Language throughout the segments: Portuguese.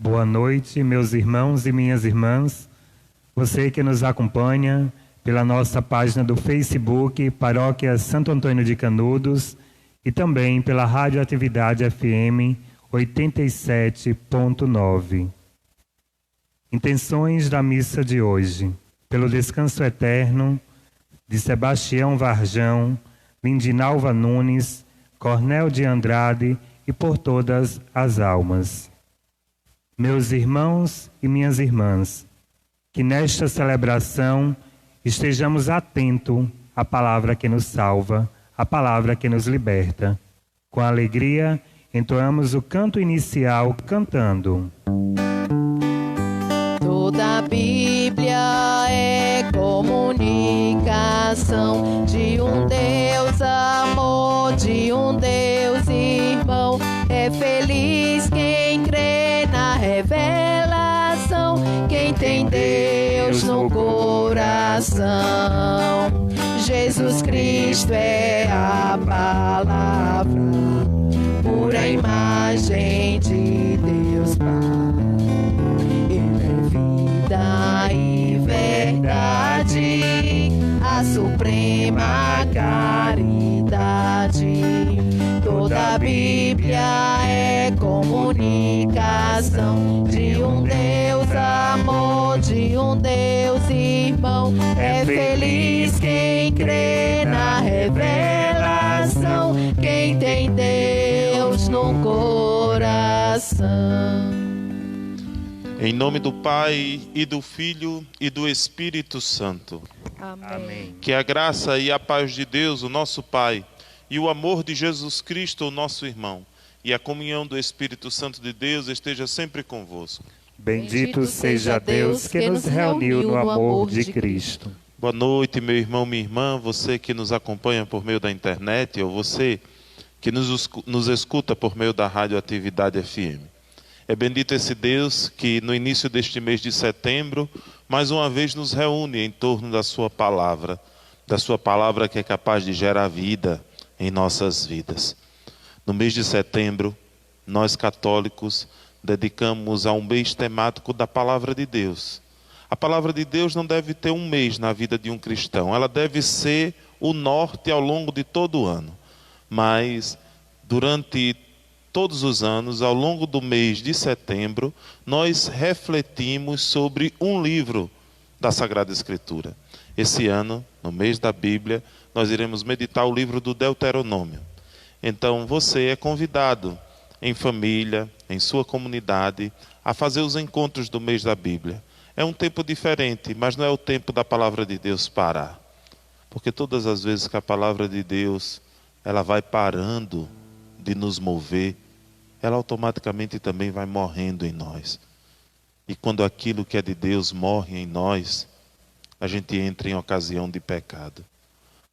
Boa noite, meus irmãos e minhas irmãs. Você que nos acompanha pela nossa página do Facebook, Paróquia Santo Antônio de Canudos, e também pela Rádio Atividade FM 87.9. Intenções da missa de hoje. Pelo descanso eterno de Sebastião Varjão, Lindinalva Nunes, Cornel de Andrade e por todas as almas. Meus irmãos e minhas irmãs, que nesta celebração estejamos atentos à palavra que nos salva, à palavra que nos liberta. Com alegria, entoamos o canto inicial cantando. Toda a Bíblia é comunicação de um Deus amor, de um Deus irmão. É feliz quem crê na revelação, quem tem Deus no coração. Jesus Cristo é a palavra, pura imagem de Deus Pai. Vida e verdade, a suprema caridade. Toda a Bíblia é comunicação de um Deus amor, de um Deus irmão. É feliz quem crê na revelação, quem tem Deus no coração. Em nome do Pai, e do Filho, e do Espírito Santo. Amém. Que a graça e a paz de Deus, o nosso Pai, e o amor de Jesus Cristo, o nosso irmão, e a comunhão do Espírito Santo de Deus esteja sempre convosco. Bendito seja Deus que nos reuniu no amor de Cristo. Boa noite, meu irmão, minha irmã, você que nos acompanha por meio da internet, ou você que nos escuta por meio da Rádio Atividade FM. É bendito esse Deus que no início deste mês de setembro, mais uma vez nos reúne em torno da sua palavra que é capaz de gerar vida em nossas vidas. No mês de setembro, nós católicos dedicamos a um mês temático da palavra de Deus. A palavra de Deus não deve ter um mês na vida de um cristão, ela deve ser o norte ao longo de todo o ano. Mas durante todos os anos, ao longo do mês de setembro, nós refletimos sobre um livro da Sagrada Escritura. Esse ano, no mês da Bíblia, nós iremos meditar o livro do Deuteronômio. Então, você é convidado, em família, em sua comunidade, a fazer os encontros do mês da Bíblia. É um tempo diferente, mas não é o tempo da palavra de Deus parar. Porque todas as vezes que a palavra de Deus, ela vai parando de nos mover, ela automaticamente também vai morrendo em nós. E quando aquilo que é de Deus morre em nós, a gente entra em ocasião de pecado.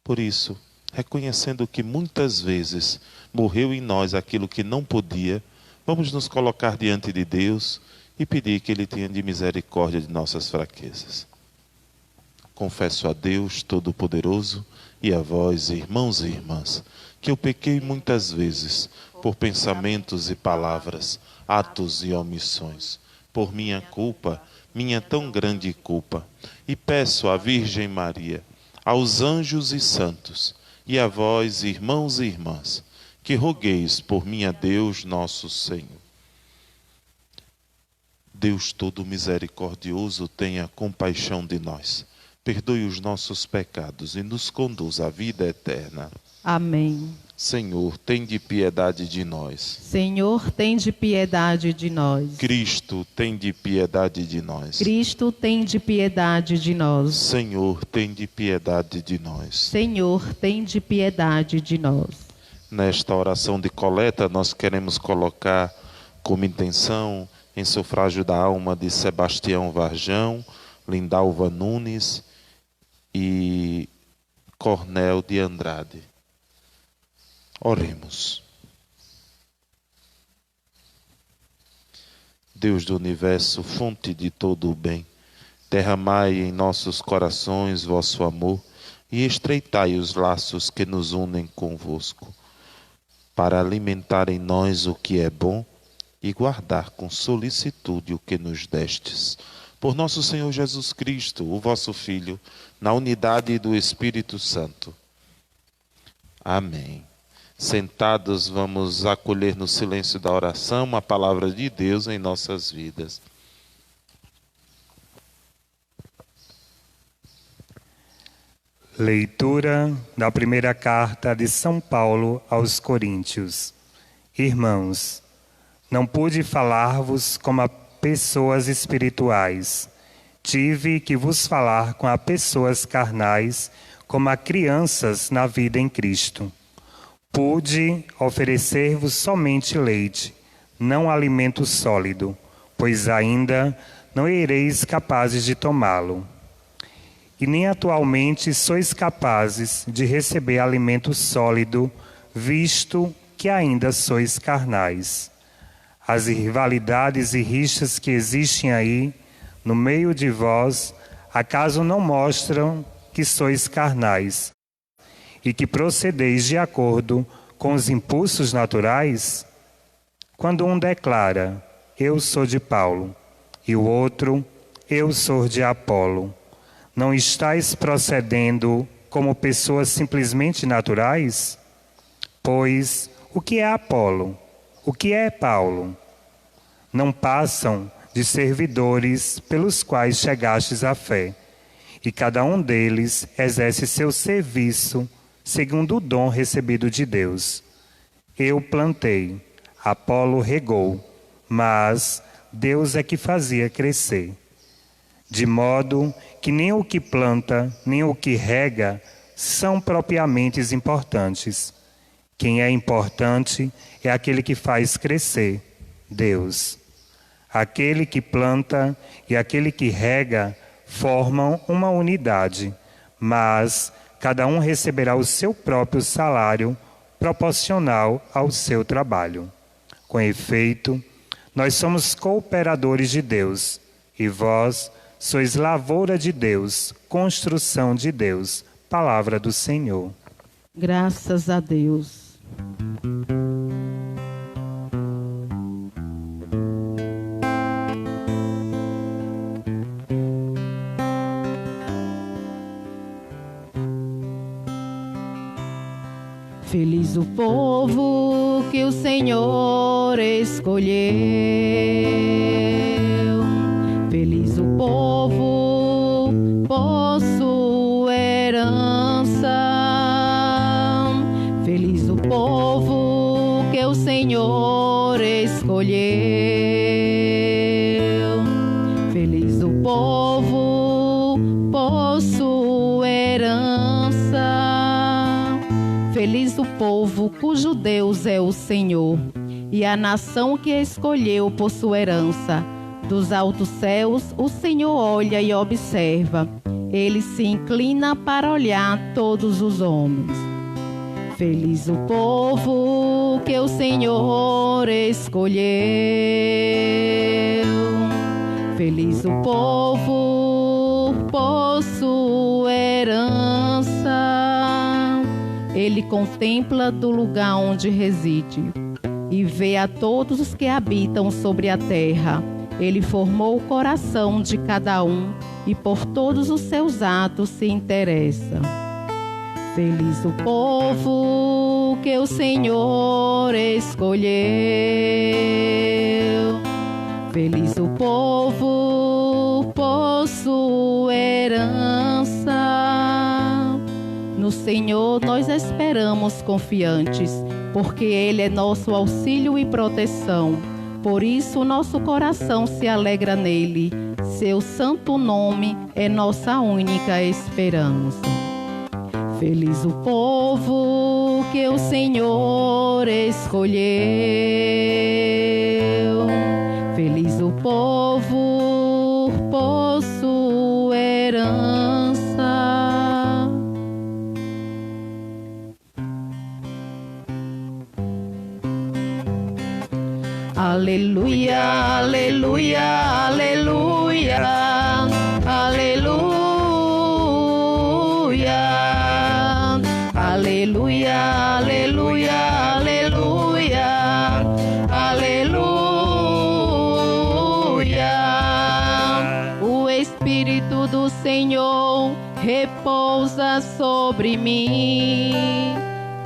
Por isso, reconhecendo que muitas vezes morreu em nós aquilo que não podia, vamos nos colocar diante de Deus e pedir que Ele tenha de misericórdia de nossas fraquezas. Confesso a Deus Todo-Poderoso e a vós, irmãos e irmãs, que eu pequei muitas vezes por pensamentos e palavras, atos e omissões, por minha culpa, minha tão grande culpa. E peço à Virgem Maria, aos anjos e santos, e a vós, irmãos e irmãs, que rogueis por mim a Deus nosso Senhor. Deus todo misericordioso, tenha compaixão de nós, perdoe os nossos pecados e nos conduz à vida eterna. Amém. Senhor, tende piedade de nós. Senhor, tende piedade de nós. Cristo, tende piedade de nós. Cristo, tende piedade de nós. Senhor, tende piedade de nós. Senhor, tende piedade de nós. Nesta oração de coleta, nós queremos colocar como intenção em sufrágio da alma de Sebastião Varjão, Lindalva Nunes e Cornel de Andrade. Oremos. Deus do universo, fonte de todo o bem, derramai em nossos corações vosso amor e estreitai os laços que nos unem convosco, para alimentar em nós o que é bom e guardar com solicitude o que nos destes. Por nosso Senhor Jesus Cristo, o vosso Filho, na unidade do Espírito Santo. Amém. Sentados, vamos acolher no silêncio da oração a palavra de Deus em nossas vidas. Leitura da primeira carta de São Paulo aos Coríntios. Irmãos, não pude falar-vos como a pessoas espirituais. Tive que vos falar com a pessoas carnais, como a crianças na vida em Cristo. Pude oferecer-vos somente leite, não alimento sólido, pois ainda não ireis capazes de tomá-lo. E nem atualmente sois capazes de receber alimento sólido, visto que ainda sois carnais. As rivalidades e rixas que existem aí, no meio de vós, acaso não mostram que sois carnais e que procedeis de acordo com os impulsos naturais? Quando um declara, eu sou de Paulo, e o outro, eu sou de Apolo, não estáis procedendo como pessoas simplesmente naturais? Pois o que é Apolo? O que é Paulo? Não passam de servidores pelos quais chegastes à fé, e cada um deles exerce seu serviço segundo o dom recebido de Deus. Eu plantei, Apolo regou, mas Deus é que fazia crescer. De modo que nem o que planta, nem o que rega são propriamente importantes. Quem é importante é aquele que faz crescer, Deus. Aquele que planta e aquele que rega formam uma unidade, mas cada um receberá o seu próprio salário proporcional ao seu trabalho. Com efeito, nós somos cooperadores de Deus, e vós sois lavoura de Deus, construção de Deus. Palavra do Senhor. Graças a Deus. Feliz o povo que o Senhor escolheu. Feliz o povo por sua herança. Feliz o povo que o Senhor escolheu. Feliz o povo por sua herança. Feliz o povo cujo Deus é o Senhor, e a nação que escolheu por sua herança. Dos altos céus o Senhor olha e observa, ele se inclina para olhar todos os homens. Feliz o povo que o Senhor escolheu. Feliz o povo por sua herança. Ele contempla do lugar onde reside e vê a todos os que habitam sobre a terra. Ele formou o coração de cada um e por todos os seus atos se interessa. Feliz o povo que o Senhor escolheu. Feliz o povo por sua herança. No Senhor nós esperamos confiantes, porque Ele é nosso auxílio e proteção. Por isso nosso coração se alegra nele. Seu santo nome é nossa única esperança. Feliz o povo que o Senhor escolheu. Feliz o povo por sua herança. Aleluia, aleluia, aleluia, aleluia, aleluia, aleluia, aleluia, aleluia. Senhor repousa sobre mim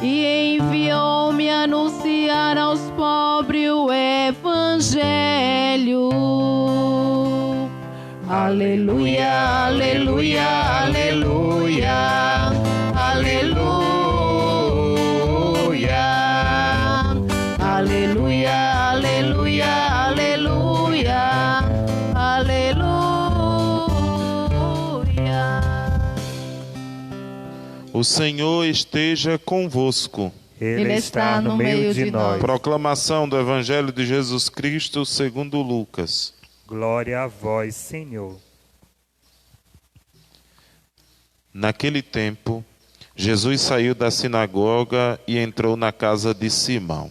e enviou-me a anunciar aos pobres o Evangelho. Aleluia, aleluia, aleluia, aleluia, aleluia, aleluia, aleluia, aleluia. O Senhor esteja convosco. Ele está no meio de nós. Proclamação do Evangelho de Jesus Cristo segundo Lucas. Glória a vós, Senhor. Naquele tempo, Jesus saiu da sinagoga e entrou na casa de Simão.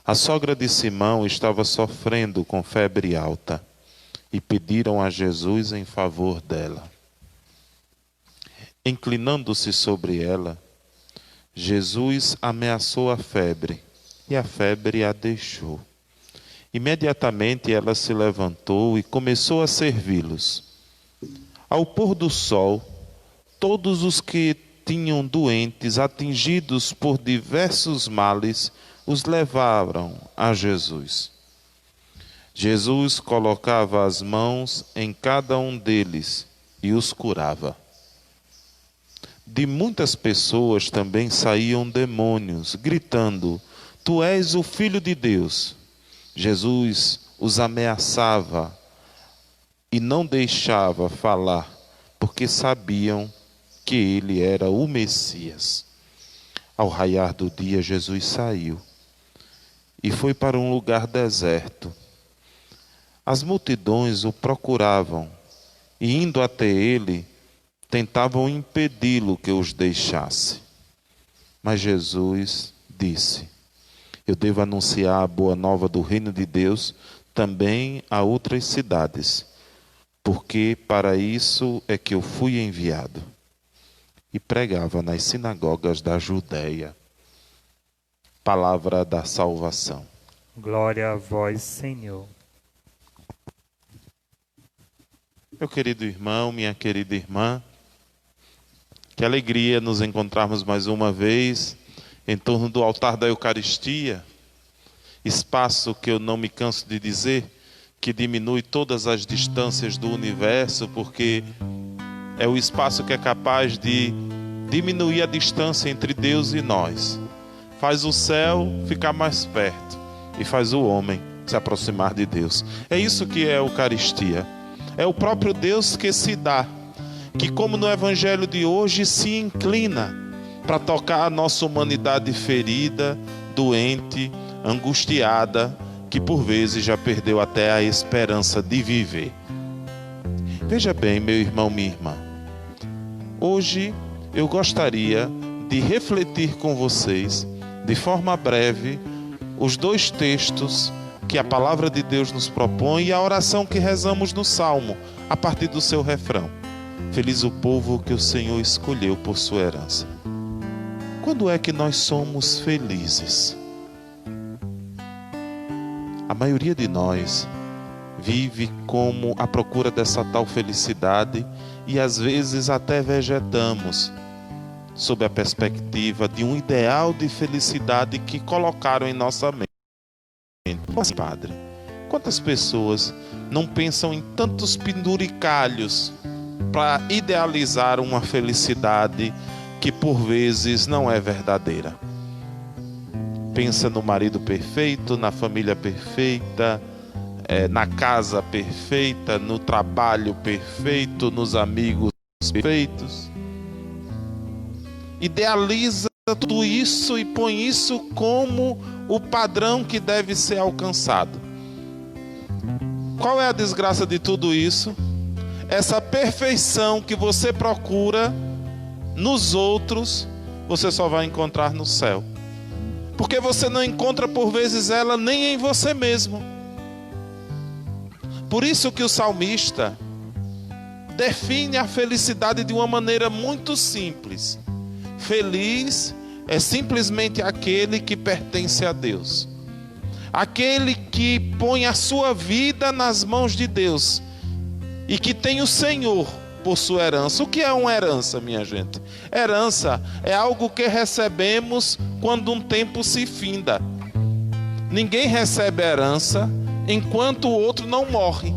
A sogra de Simão estava sofrendo com febre alta e pediram a Jesus em favor dela. Inclinando-se sobre ela, Jesus ameaçou a febre e a febre a deixou. Imediatamente ela se levantou e começou a servi-los. Ao pôr do sol, todos os que tinham doentes atingidos por diversos males os levaram a Jesus. Jesus colocava as mãos em cada um deles e os curava. De muitas pessoas também saíam demônios, gritando: Tu és o Filho de Deus. Jesus os ameaçava e não deixava falar, porque sabiam que ele era o Messias. Ao raiar do dia, Jesus saiu e foi para um lugar deserto. As multidões o procuravam e, indo até ele, tentavam impedi-lo que os deixasse. Mas Jesus disse: Eu devo anunciar a boa nova do reino de Deus também a outras cidades, porque para isso é que eu fui enviado. E pregava nas sinagogas da Judeia. Palavra da salvação. Glória a vós, Senhor. Meu querido irmão, minha querida irmã, que alegria nos encontrarmos mais uma vez em torno do altar da Eucaristia, espaço que eu não me canso de dizer que diminui todas as distâncias do universo, porque é o espaço que é capaz de diminuir a distância entre Deus e nós. Faz o céu ficar mais perto e faz o homem se aproximar de Deus. É isso que é a Eucaristia. É o próprio Deus que se dá, que, como no Evangelho de hoje, se inclina para tocar a nossa humanidade ferida, doente, angustiada, que por vezes já perdeu até a esperança de viver. Veja bem, meu irmão, minha irmã, hoje eu gostaria de refletir com vocês, de forma breve, os dois textos que a palavra de Deus nos propõe e a oração que rezamos no Salmo, a partir do seu refrão. Feliz o povo que o Senhor escolheu por sua herança. Quando é que nós somos felizes? A maioria de nós vive como à procura dessa tal felicidade e às vezes até vegetamos sob a perspectiva de um ideal de felicidade que colocaram em nossa mente. Mas, Padre, quantas pessoas não pensam em tantos penduricalhos para idealizar uma felicidade que por vezes não é verdadeira? Pensa no marido perfeito, na família perfeita, na casa perfeita, no trabalho perfeito, nos amigos perfeitos. Idealiza tudo isso e põe isso como o padrão que deve ser alcançado. Qual é a desgraça de tudo isso? Essa perfeição que você procura nos outros, você só vai encontrar no céu. Porque você não encontra por vezes ela nem em você mesmo. Por isso que o salmista define a felicidade de uma maneira muito simples. Feliz é simplesmente aquele que pertence a Deus. Aquele que põe a sua vida nas mãos de Deus. E que tem o Senhor por sua herança. O que é uma herança, minha gente? Herança é algo que recebemos quando um tempo se finda. Ninguém recebe herança enquanto o outro não morre.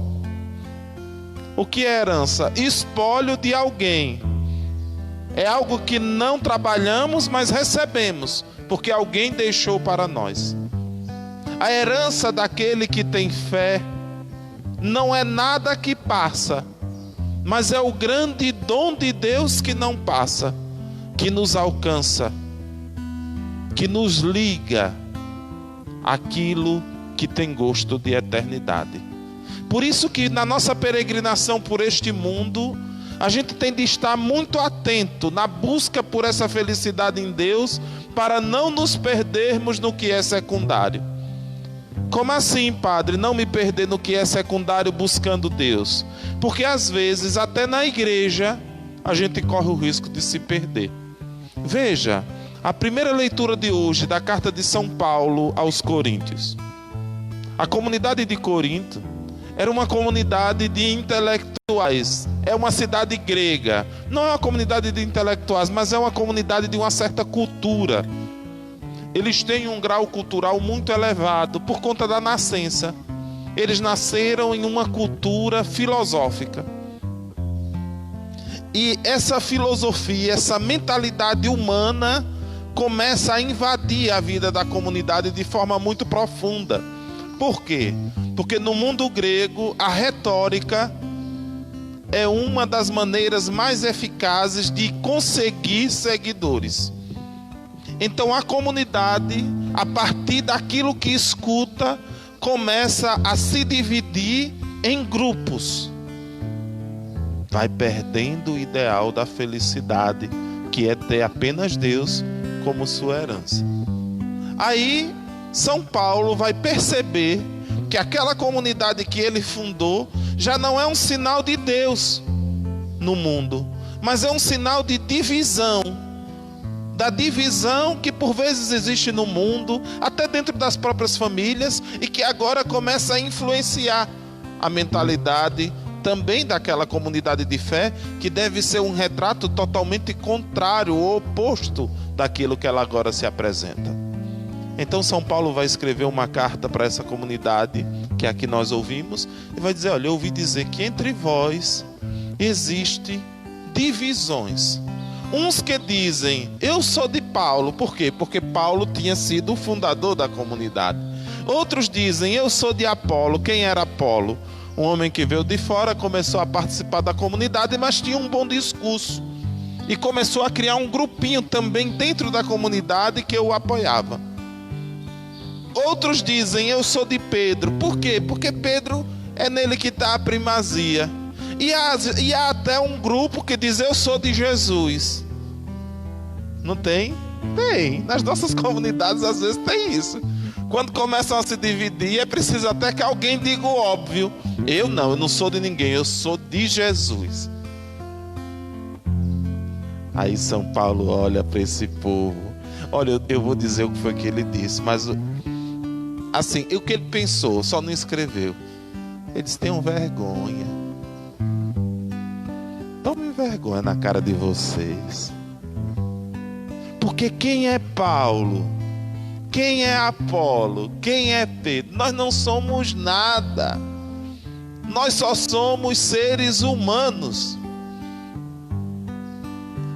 O que é herança? Espólio de alguém. É algo que não trabalhamos, mas recebemos, porque alguém deixou para nós. A herança daquele que tem fé não é nada que passa, mas é o grande dom de Deus que não passa, que nos alcança, que nos liga àquilo que tem gosto de eternidade. Por isso que na nossa peregrinação por este mundo, a gente tem de estar muito atento na busca por essa felicidade em Deus, para não nos perdermos no que é secundário. Como assim, padre, não me perder no que é secundário buscando Deus? Porque às vezes, até na igreja, a gente corre o risco de se perder. Veja, a primeira leitura de hoje da carta de São Paulo aos Coríntios. A comunidade de Corinto era uma comunidade de intelectuais. É uma cidade grega. Não é uma comunidade de intelectuais, mas é uma comunidade de uma certa cultura. Eles têm um grau cultural muito elevado por conta da nascença. Eles nasceram em uma cultura filosófica. E essa filosofia, essa mentalidade humana começa a invadir a vida da comunidade de forma muito profunda. Por quê? Porque no mundo grego, a retórica é uma das maneiras mais eficazes de conseguir seguidores. Então a comunidade, a partir daquilo que escuta, começa a se dividir em grupos. Vai perdendo o ideal da felicidade, que é ter apenas Deus como sua herança. Aí São Paulo vai perceber que aquela comunidade que ele fundou já não é um sinal de Deus no mundo, mas é um sinal de divisão. Da divisão que por vezes existe no mundo, até dentro das próprias famílias, e que agora começa a influenciar a mentalidade também daquela comunidade de fé, que deve ser um retrato totalmente contrário ou oposto daquilo que ela agora se apresenta. Então São Paulo vai escrever uma carta para essa comunidade que aqui nós ouvimos, e vai dizer: olha, eu ouvi dizer que entre vós existem divisões. Uns que dizem, eu sou de Paulo. Por quê? Porque Paulo tinha sido o fundador da comunidade. Outros dizem, eu sou de Apolo. Quem era Apolo? Um homem que veio de fora, começou a participar da comunidade, mas tinha um bom discurso. E começou a criar um grupinho também dentro da comunidade que o apoiava. Outros dizem, eu sou de Pedro. Por quê? Porque Pedro é nele que está a primazia. E há até um grupo que diz, eu sou de Jesus. Não tem? Tem. Nas nossas comunidades às vezes tem isso. Quando começam a se dividir, é preciso até que alguém diga o óbvio. Eu não sou de ninguém, eu sou de Jesus. Aí São Paulo olha para esse povo. Olha, eu vou dizer o que foi que ele disse, mas assim, o que ele pensou, só não escreveu. Ele disse, tenham vergonha. Tomem vergonha na cara de vocês. Porque quem é Paulo? Quem é Apolo? Quem é Pedro? Nós não somos nada. Nós só somos seres humanos.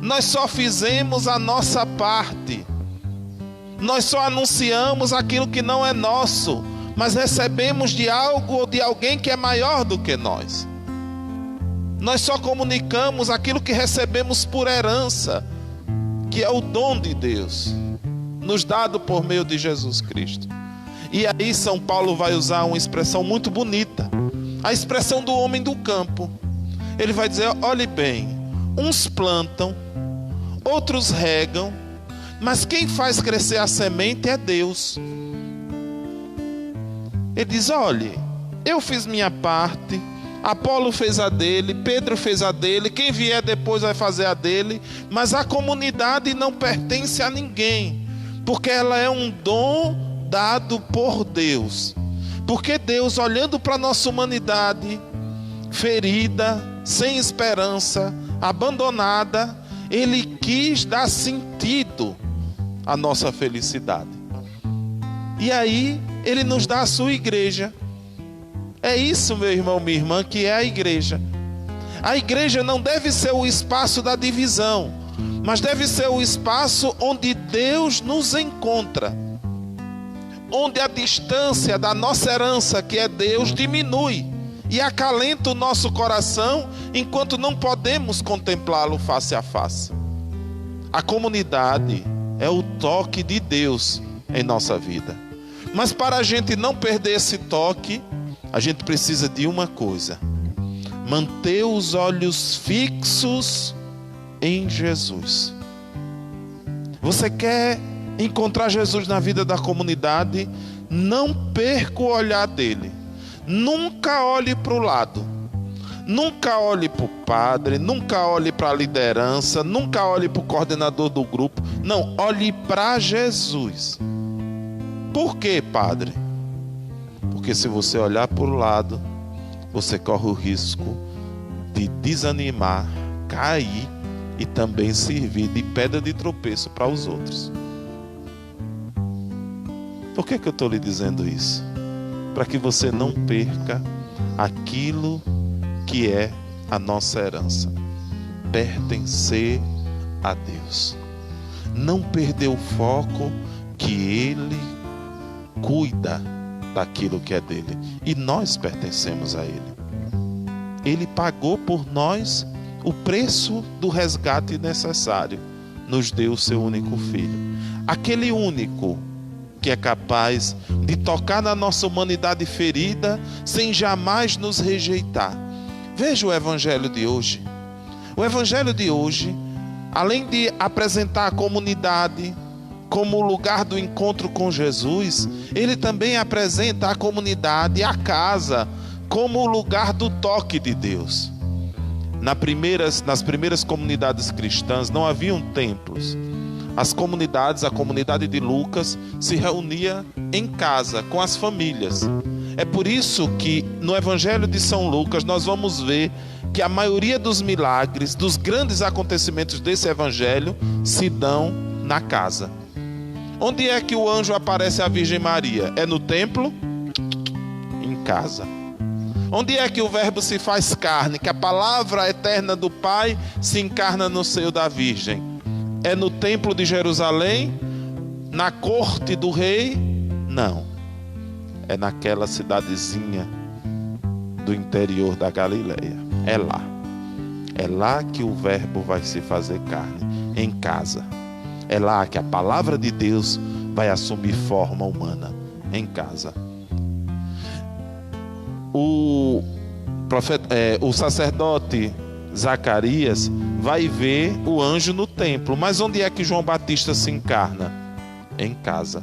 Nós só fizemos a nossa parte. Nós só anunciamos aquilo que não é nosso, mas recebemos de algo ou de alguém que é maior do que nós. Nós só comunicamos aquilo que recebemos por herança, que é o dom de Deus, nos dado por meio de Jesus Cristo. E aí São Paulo vai usar uma expressão muito bonita, a expressão do homem do campo. Ele vai dizer, olhe bem, uns plantam, outros regam, mas quem faz crescer a semente é Deus. Ele diz, olhe, eu fiz minha parte, Apolo fez a dele, Pedro fez a dele, quem vier depois vai fazer a dele, mas a comunidade não pertence a ninguém, porque ela é um dom dado por Deus. Porque Deus, olhando para a nossa humanidade, ferida, sem esperança, abandonada, Ele quis dar sentido à nossa felicidade. E aí, Ele nos dá a sua igreja. É isso, meu irmão, minha irmã, que é a igreja. A igreja não deve ser o espaço da divisão, mas deve ser o espaço onde Deus nos encontra. Onde a distância da nossa herança, que é Deus, diminui e acalenta o nosso coração enquanto não podemos contemplá-lo face a face. A comunidade é o toque de Deus em nossa vida. Mas para a gente não perder esse toque, a gente precisa de uma coisa: manter os olhos fixos em Jesus. Você quer encontrar Jesus na vida da comunidade? Não perca o olhar dele. Nunca olhe para o lado. Nunca olhe para o padre, nunca olhe para a liderança, nunca olhe para o coordenador do grupo. Não, olhe para Jesus. Por quê, padre? Porque se você olhar para o lado, você corre o risco de desanimar, cair e também servir de pedra de tropeço para os outros. Por que eu estou lhe dizendo isso? Para que você não perca aquilo que é a nossa herança: pertencer a Deus. Não perder o foco que Ele cuida daquilo que é dele, e nós pertencemos a Ele. Ele pagou por nós o preço do resgate necessário, nos deu o seu único filho, aquele único que é capaz de tocar na nossa humanidade ferida sem jamais nos rejeitar. Veja o evangelho de hoje. O evangelho de hoje, além de apresentar a comunidade como o lugar do encontro com Jesus, ele também apresenta a comunidade, a casa, como o lugar do toque de Deus. Nas primeiras comunidades cristãs não haviam templos. A comunidade de Lucas, se reunia em casa, com as famílias. É por isso que no Evangelho de São Lucas nós vamos ver que a maioria dos milagres, dos grandes acontecimentos desse Evangelho, se dão na casa. Onde é que o anjo aparece à Virgem Maria? É no templo? Em casa. Onde é que o Verbo se faz carne, que a palavra eterna do Pai se encarna no seio da Virgem? É no templo de Jerusalém? Na corte do rei? Não. É naquela cidadezinha do interior da Galileia. É lá. É lá que o Verbo vai se fazer carne, em casa. É lá que a palavra de Deus vai assumir forma humana, em casa. O sacerdote Zacarias vai ver o anjo no templo. Mas onde é que João Batista se encarna? Em casa.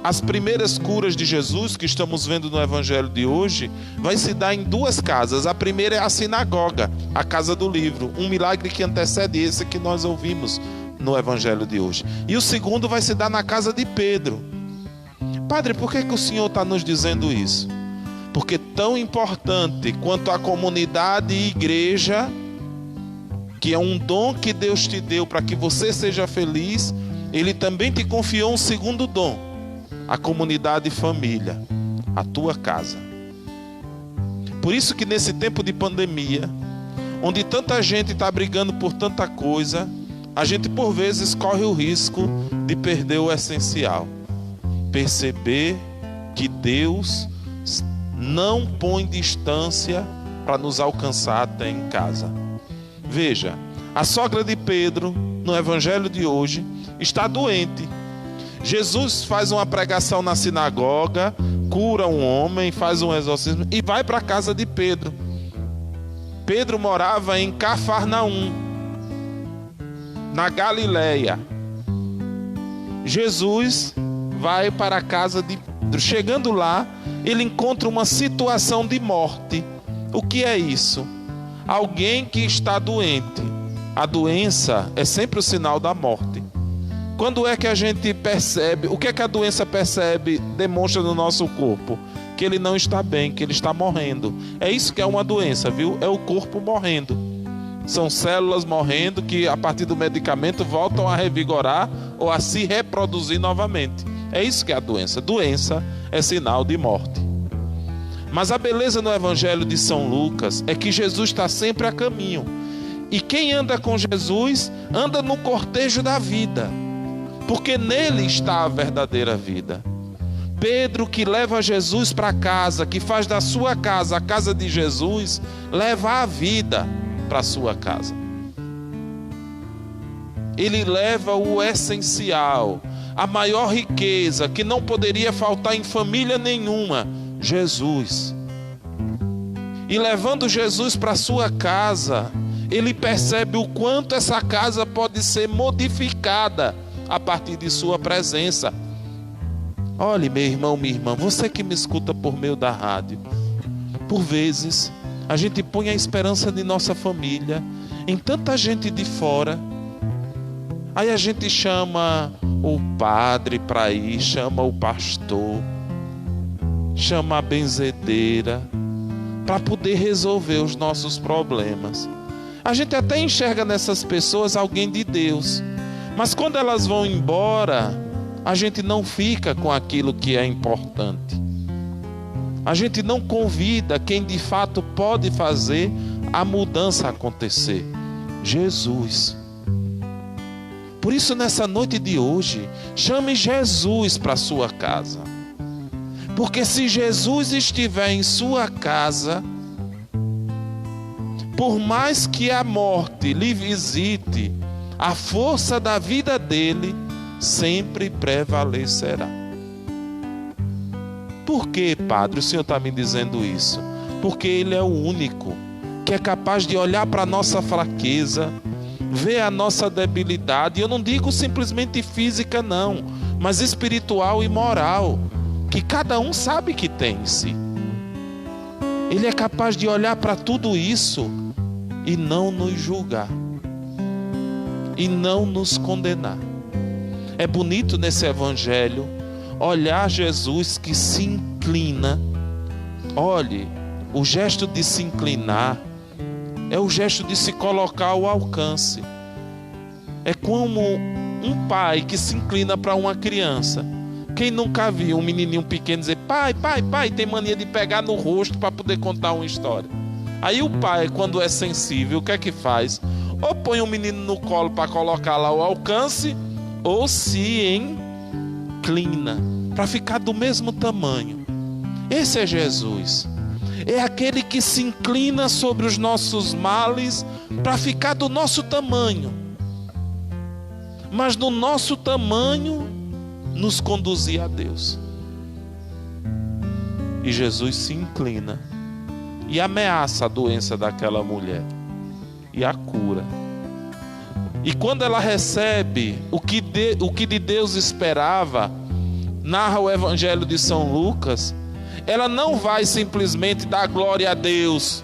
As primeiras curas de Jesus que estamos vendo no evangelho de hoje vai se dar em duas casas. A primeira é a sinagoga, a casa do livro, um milagre que antecede esse que nós ouvimos no evangelho de hoje. E o segundo vai se dar na casa de Pedro. Padre, por que o senhor está nos dizendo isso? Porque tão importante quanto a comunidade e igreja, que é um dom que Deus te deu para que você seja feliz, Ele também te confiou um segundo dom: a comunidade e família, a tua casa. Por isso que nesse tempo de pandemia, onde tanta gente está brigando por tanta coisa, a gente por vezes corre o risco de perder o essencial. Perceber que Deus não põe distância para nos alcançar até em casa. Veja, a sogra de Pedro, no evangelho de hoje, está doente. Jesus faz uma pregação na sinagoga, cura um homem, faz um exorcismo e vai para a casa de Pedro. Pedro morava em Cafarnaum, na Galileia. Jesus vai para a casa de Pedro. Chegando lá, ele encontra uma situação de morte. O que é isso? Alguém que está doente. A doença é sempre o sinal da morte. Quando é que a gente percebe? O que é que a doença percebe, demonstra no nosso corpo? Que ele não está bem, que ele está morrendo. É isso que é uma doença, viu? É o corpo morrendo. São células morrendo que a partir do medicamento voltam a revigorar ou a se reproduzir novamente. É isso que é a doença. Doença é sinal de morte. Mas a beleza no Evangelho de São Lucas é que Jesus está sempre a caminho. E quem anda com Jesus, anda no cortejo da vida. Porque nele está a verdadeira vida. Pedro, que leva Jesus para casa, que faz da sua casa a casa de Jesus, leva a vida para a sua casa. Ele leva o essencial, a maior riqueza que não poderia faltar em família nenhuma, Jesus. E levando Jesus para a sua casa, ele percebe o quanto essa casa pode ser modificada a partir de sua presença. Olhe, meu irmão, minha irmã, você que me escuta por meio da rádio, por vezes a gente põe a esperança de nossa família em tanta gente de fora. Aí a gente chama o padre para ir, chama o pastor, chama a benzedeira para poder resolver os nossos problemas. A gente até enxerga nessas pessoas alguém de Deus, mas quando elas vão embora, a gente não fica com aquilo que é importante. A gente não convida quem de fato pode fazer a mudança acontecer. Jesus. Por isso, nessa noite de hoje, chame Jesus para a sua casa. Porque se Jesus estiver em sua casa, por mais que a morte lhe visite, a força da vida dele sempre prevalecerá. Por que, padre, o senhor está me dizendo isso? Porque ele é o único que é capaz de olhar para a nossa fraqueza, ver a nossa debilidade. Eu não digo simplesmente física não, mas espiritual e moral, que cada um sabe que tem em si. Ele é capaz de olhar para tudo isso e não nos julgar, e não nos condenar. É bonito nesse evangelho olhar Jesus que se inclina. Olhe, o gesto de se inclinar é o gesto de se colocar ao alcance. É como um pai que se inclina para uma criança. Quem nunca viu um menininho pequeno dizer pai, pai, pai, tem mania de pegar no rosto para poder contar uma história. Aí o pai, quando é sensível, o que é que faz? Ou põe o menino no colo para colocar lá ao alcance, ou se inclina para ficar do mesmo tamanho. Esse é Jesus. É aquele que se inclina sobre os nossos males para ficar do nosso tamanho, mas no nosso tamanho nos conduzir a Deus. E Jesus se inclina e ameaça a doença daquela mulher e a cura. E quando ela recebe o que de Deus esperava, narra o Evangelho de São Lucas, ela não vai simplesmente dar glória a Deus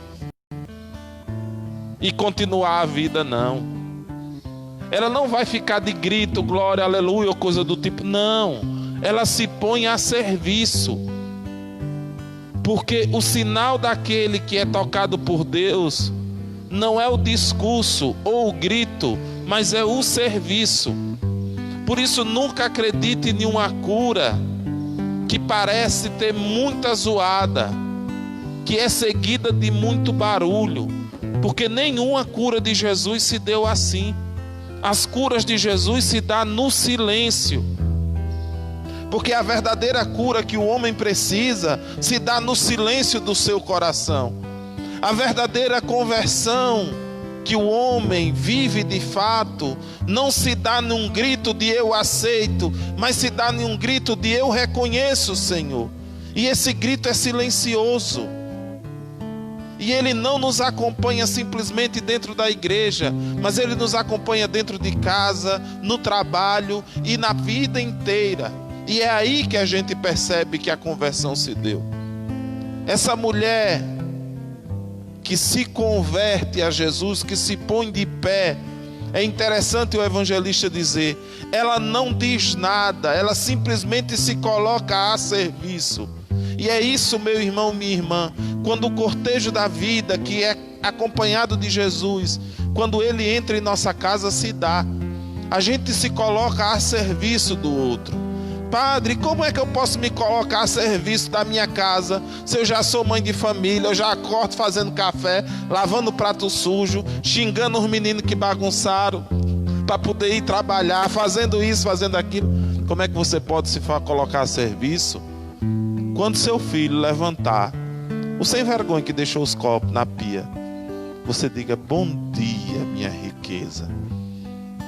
e continuar a vida, não. Ela não vai ficar de grito, glória, aleluia, ou coisa do tipo, não. Ela se põe a serviço. Porque o sinal daquele que é tocado por Deus não é o discurso ou o grito, mas é o serviço. Por isso nunca acredite em uma cura que parece ter muita zoada, que é seguida de muito barulho, porque nenhuma cura de Jesus se deu assim. As curas de Jesus se dão no silêncio, porque a verdadeira cura que o homem precisa se dá no silêncio do seu coração. A verdadeira conversão que o homem vive de fato não se dá num grito de eu aceito, mas se dá num grito de eu reconheço, Senhor. E esse grito é silencioso. E ele não nos acompanha simplesmente dentro da igreja, mas ele nos acompanha dentro de casa, no trabalho e na vida inteira. E é aí que a gente percebe que a conversão se deu. Essa mulher que se converte a Jesus, que se põe de pé, É interessante o evangelista dizer, ela não diz nada, ela simplesmente se coloca a serviço. E é isso, meu irmão, minha irmã, quando o cortejo da vida, que é acompanhado de Jesus, quando ele entra em nossa casa, se dá. A gente se coloca a serviço do outro. Padre, como é que eu posso me colocar a serviço da minha casa, se eu já sou mãe de família, eu já acordo fazendo café, lavando prato sujo, xingando os meninos que bagunçaram, para poder ir trabalhar, fazendo isso, fazendo aquilo? Como é que você pode se colocar a serviço quando seu filho levantar, o sem vergonha que deixou os copos na pia, você diga, bom dia, minha riqueza?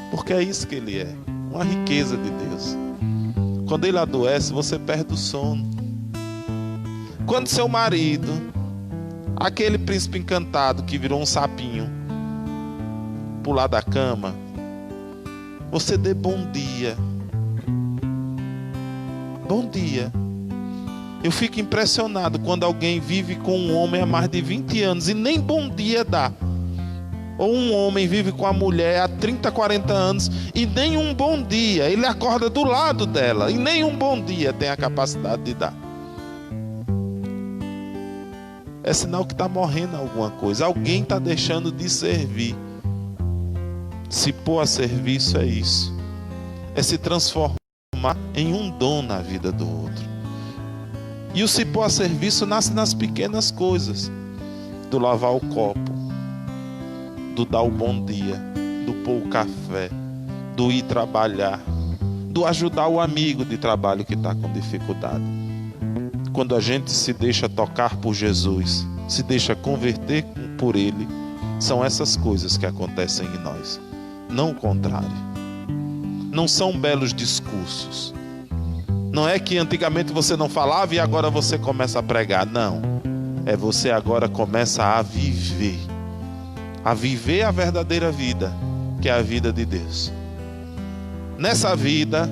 Porque é isso que ele é, uma riqueza de Deus. Quando ele adoece, você perde o sono. Quando seu marido, aquele príncipe encantado que virou um sapinho, pular da cama, você dê bom dia. Bom dia. Eu fico impressionado quando alguém vive com um homem há mais de 20 anos e nem bom dia dá. Ou um homem vive com a mulher há 30, 40 anos e nem um bom dia. Ele acorda do lado dela e nem um bom dia tem a capacidade de dar. É sinal que está morrendo alguma coisa. Alguém está deixando de servir. Se pôr a serviço é isso. É se transformar em um dom na vida do outro. E o se pôr a serviço nasce nas pequenas coisas. Do lavar o copo, do dar o bom dia, do pôr o café, do ir trabalhar, do ajudar o amigo de trabalho que está com dificuldade. Quando a gente se deixa tocar por Jesus, se deixa converter por Ele, são essas coisas que acontecem em nós, não o contrário. Não são belos discursos. Não é que antigamente você não falava e agora você começa a pregar, não. É você agora começa a viver a verdadeira vida, que é a vida de Deus. Nessa vida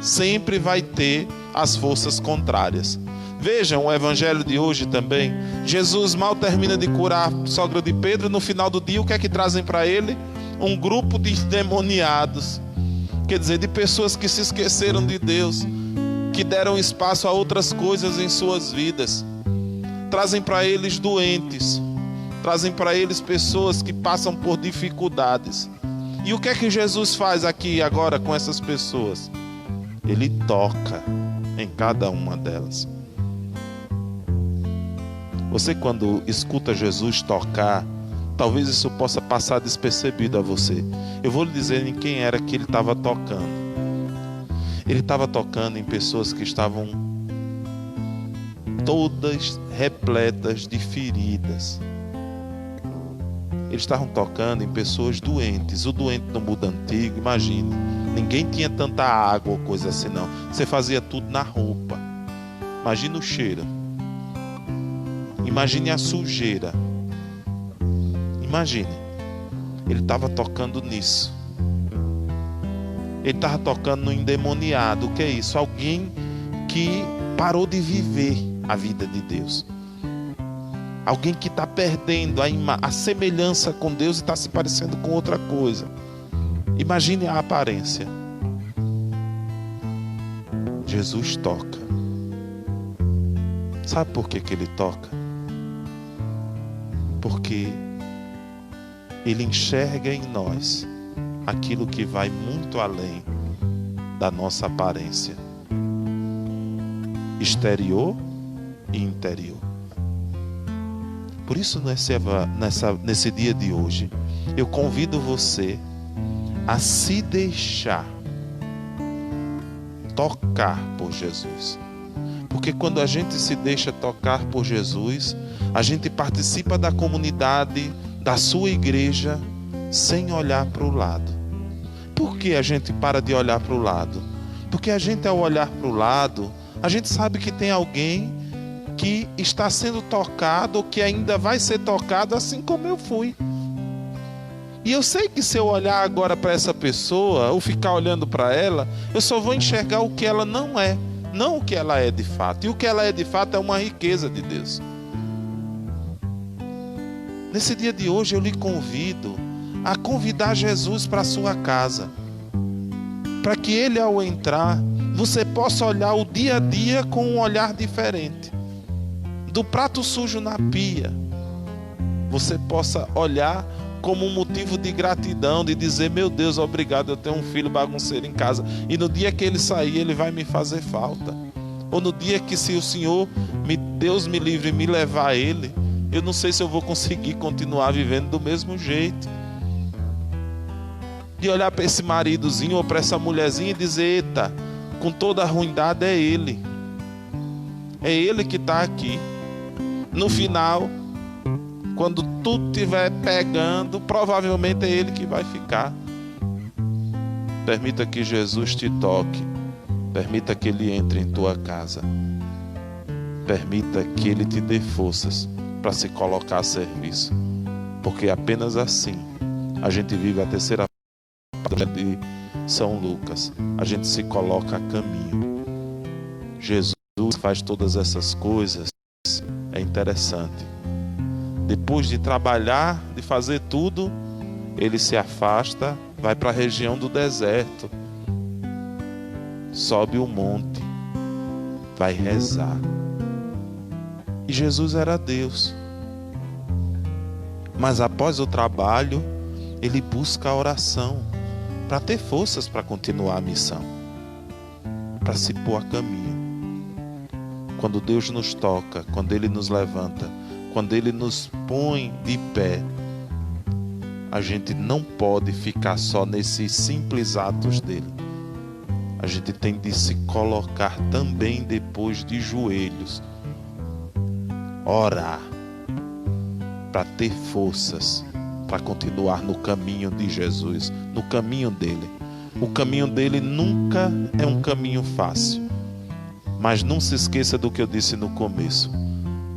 sempre vai ter as forças contrárias. Vejam o evangelho de hoje também. Jesus mal termina de curar a sogra de Pedro. No final do dia, o que é que trazem para ele? Um grupo de endemoniados, quer dizer, de pessoas que se esqueceram de Deus, que deram espaço a outras coisas em suas vidas. Trazem para eles doentes, trazem para eles pessoas que passam por dificuldades. E o que é que Jesus faz aqui agora com essas pessoas? Ele toca em cada uma delas. Você, quando escuta Jesus tocar, talvez isso possa passar despercebido a você. Eu vou lhe dizer em quem era que ele estava tocando. Ele estava tocando em pessoas que estavam todas repletas de feridas. Eles estavam tocando em pessoas doentes. O doente no mundo antigo, imagine, ninguém tinha tanta água ou coisa assim não. Você fazia tudo na roupa. Imagine o cheiro. Imagine a sujeira. Imagine. Ele estava tocando nisso. Ele estava tocando no endemoniado. O que é isso? Alguém que parou de viver a vida de Deus. Alguém que está perdendo a semelhança com Deus e está se parecendo com outra coisa. Imagine a aparência. Jesus toca. Sabe por que ele toca? Porque ele enxerga em nós aquilo que vai muito além da nossa aparência exterior e interior. Por isso, nesse dia de hoje, eu convido você a se deixar tocar por Jesus. Porque quando a gente se deixa tocar por Jesus, a gente participa da comunidade, da sua igreja, sem olhar para o lado. Por que a gente para de olhar para o lado? Porque a gente, ao olhar para o lado, a gente sabe que tem alguém que está sendo tocado, ou que ainda vai ser tocado, assim como eu fui. E eu sei que se eu olhar agora para essa pessoa, ou ficar olhando para ela, eu só vou enxergar o que ela não é, não o que ela é de fato. E o que ela é de fato é uma riqueza de Deus. Nesse dia de hoje eu lhe convido a convidar Jesus para a sua casa, para que ele, ao entrar, você possa olhar o dia a dia com um olhar diferente. Do prato sujo na pia, você possa olhar como um motivo de gratidão, de dizer: meu Deus, obrigado, eu tenho um filho bagunceiro em casa, e no dia que ele sair, ele vai me fazer falta. Ou no dia que, se o Senhor, Deus me livre, me levar a ele, eu não sei se eu vou conseguir continuar vivendo do mesmo jeito. De olhar para esse maridozinho ou para essa mulherzinha e dizer: eita, com toda a ruindade é ele que está aqui. No final, quando tudo estiver pegando, provavelmente é ele que vai ficar. Permita que Jesus te toque. Permita que ele entre em tua casa. Permita que ele te dê forças para se colocar a serviço. Porque apenas assim a gente vive a terceira parte de São Lucas. A gente se coloca a caminho. Jesus faz todas essas coisas. É interessante. Depois de trabalhar, de fazer tudo, ele se afasta, vai para a região do deserto, sobe o monte, vai rezar. E Jesus era Deus. Mas após o trabalho, ele busca a oração para ter forças para continuar a missão, para se pôr a caminho. Quando Deus nos toca, quando ele nos levanta, quando ele nos põe de pé, a gente não pode ficar só nesses simples atos dele. A gente tem de se colocar também depois de joelhos, orar, para ter forças, para continuar no caminho de Jesus, no caminho dele. O caminho dele nunca é um caminho fácil. Mas não se esqueça do que eu disse no começo.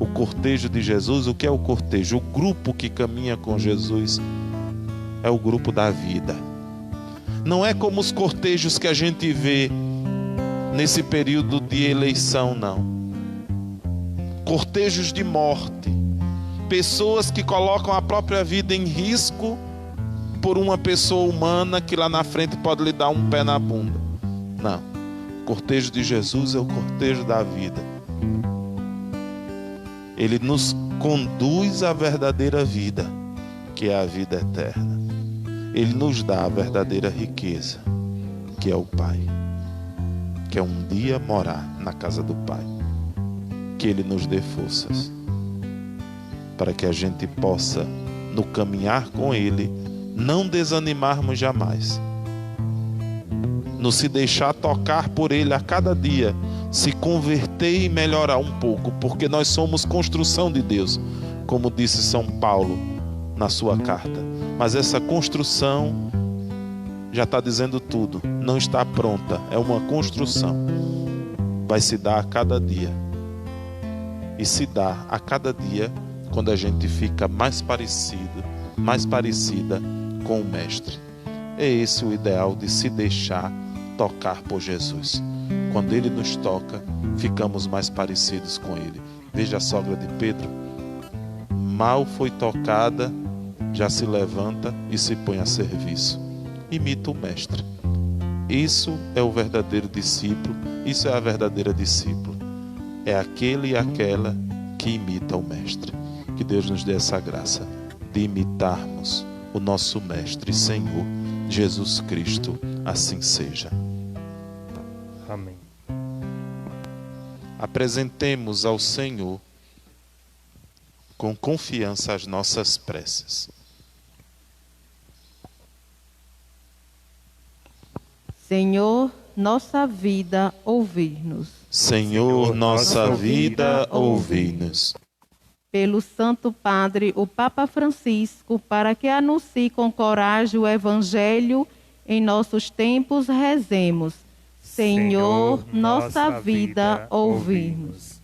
O cortejo de Jesus, o que é o cortejo? O grupo que caminha com Jesus é o grupo da vida. Não é como os cortejos que a gente vê nesse período de eleição, não. Cortejos de morte. Pessoas que colocam a própria vida em risco por uma pessoa humana que lá na frente pode lhe dar um pé na bunda. Não. O cortejo de Jesus é o cortejo da vida. Ele nos conduz à verdadeira vida, que é a vida eterna. Ele nos dá a verdadeira riqueza, que é o Pai. Que é um dia morar na casa do Pai. Que Ele nos dê forças, para que a gente possa, no caminhar com Ele, não desanimarmos jamais. No se deixar tocar por Ele a cada dia, se converter e melhorar um pouco, porque nós somos construção de Deus, como disse São Paulo na sua carta. Mas essa construção já está dizendo tudo, não está pronta, é uma construção. Vai se dar a cada dia. E se dá a cada dia quando a gente fica mais parecido, mais parecida com o Mestre. É esse o ideal de se deixar tocar por Jesus. Quando Ele nos toca, ficamos mais parecidos com Ele. Veja a sogra de Pedro. Mal foi tocada, já se levanta e se põe a serviço. Imita o Mestre. Isso é o verdadeiro discípulo. Isso é a verdadeira discípula. É aquele e aquela que imita o Mestre. Que Deus nos dê essa graça de imitarmos o nosso Mestre e Senhor Jesus Cristo. Assim seja. Amém. Apresentemos ao Senhor com confiança as nossas preces. Senhor, nossa vida, ouvi-nos. Senhor, nossa vida, ouvi-nos. Pelo Santo Padre, o Papa Francisco, para que anuncie com coragem o Evangelho em nossos tempos, rezemos. Senhor, nossa vida, ouvi-nos.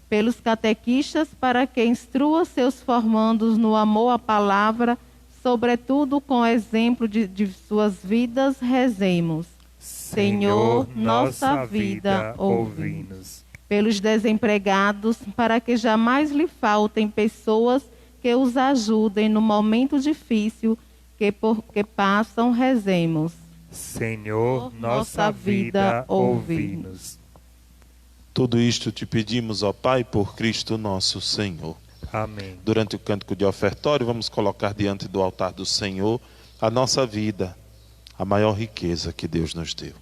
Pelos catequistas, para que instrua seus formandos no amor à palavra, sobretudo com exemplo de suas vidas, rezemos. Senhor, nossa vida, ouvi-nos. Pelos desempregados, para que jamais lhe faltem pessoas que os ajudem no momento difícil, que passam, rezemos. Senhor, nossa vida, ouvi-nos. Tudo isto te pedimos, ó Pai, por Cristo nosso Senhor. Amém. Durante o cântico de ofertório, vamos colocar diante do altar do Senhor a nossa vida, a maior riqueza que Deus nos deu.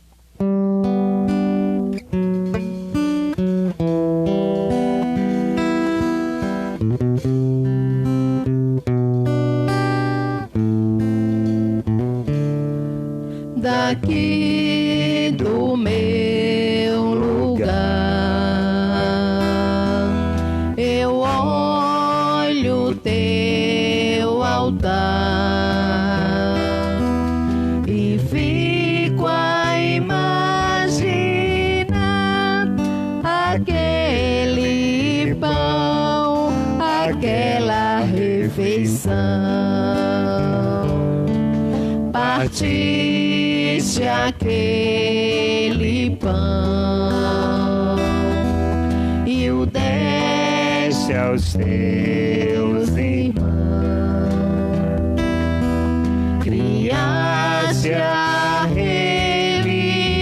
Daqui do meu lugar, eu olho teu altar e fico a imaginar aquele pão, aquela refeição. Partiste aquele pão e o deste aos teus irmãos. Criaste a religião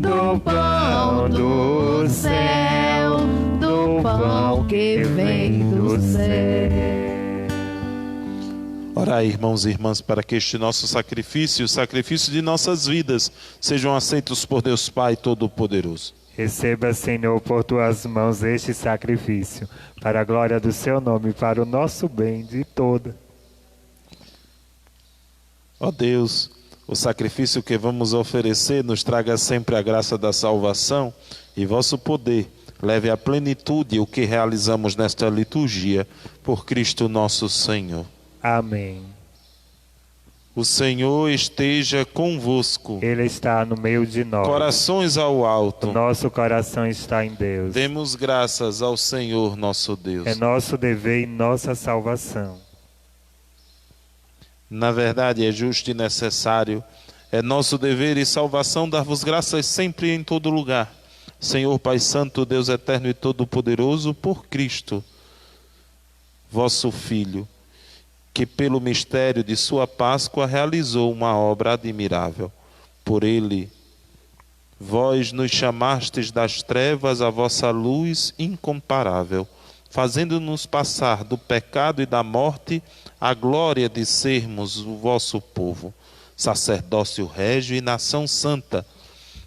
do pão do céu, do pão que vem do céu. Orai, irmãos e irmãs, para que este nosso sacrifício, o sacrifício de nossas vidas, sejam aceitos por Deus Pai Todo-Poderoso. Receba, Senhor, por tuas mãos este sacrifício, para a glória do seu nome, para o nosso bem de toda. Ó Deus, o sacrifício que vamos oferecer nos traga sempre a graça da salvação e vosso poder leve à plenitude o que realizamos nesta liturgia, por Cristo nosso Senhor. Amém. O Senhor esteja convosco. Ele está no meio de nós. Corações ao alto. O nosso coração está em Deus. Demos graças ao Senhor nosso Deus. É nosso dever e nossa salvação. Na verdade, é justo e necessário. É nosso dever e salvação dar-vos graças sempre e em todo lugar. Senhor Pai Santo, Deus Eterno e Todo-Poderoso, por Cristo, vosso Filho, que pelo mistério de sua Páscoa realizou uma obra admirável. Por ele, vós nos chamastes das trevas à vossa luz incomparável, fazendo-nos passar do pecado e da morte à glória de sermos o vosso povo, sacerdócio régio e nação santa,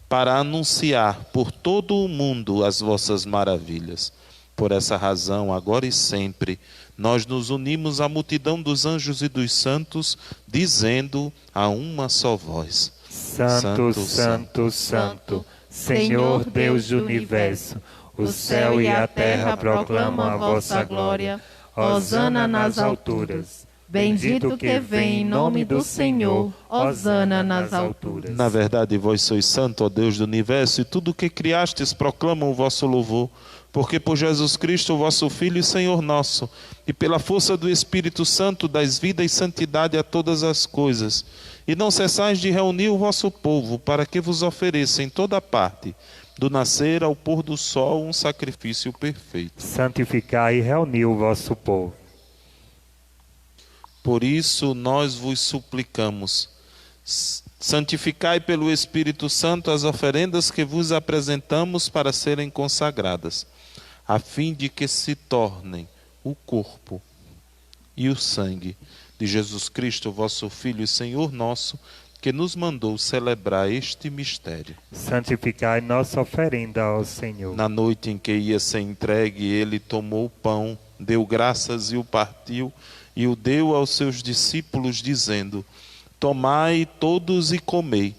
para anunciar por todo o mundo as vossas maravilhas. Por essa razão, agora e sempre, nós nos unimos à multidão dos anjos e dos santos, dizendo a uma só voz: Santo, Santo, Santo, Senhor Deus do Universo, o céu e a terra proclamam a vossa glória. Hosana nas alturas. Bendito que vem em nome do Senhor. Hosana nas alturas. Na verdade, vós sois santo, ó Deus do Universo, e tudo o que criastes proclama o vosso louvor. Porque por Jesus Cristo, vosso Filho e Senhor nosso, e pela força do Espírito Santo, dais vida e santidade a todas as coisas, e não cessais de reunir o vosso povo, para que vos ofereça em toda parte, do nascer ao pôr do sol, um sacrifício perfeito. Santificai e reuni o vosso povo. Por isso nós vos suplicamos, santificai pelo Espírito Santo as oferendas que vos apresentamos para serem consagradas, a fim de que se tornem o corpo e o sangue de Jesus Cristo, vosso Filho e Senhor nosso, que nos mandou celebrar este mistério. Santificai nossa oferenda ao Senhor. Na noite em que ia ser entregue, ele tomou o pão, deu graças e o partiu, e o deu aos seus discípulos, dizendo: tomai todos e comei,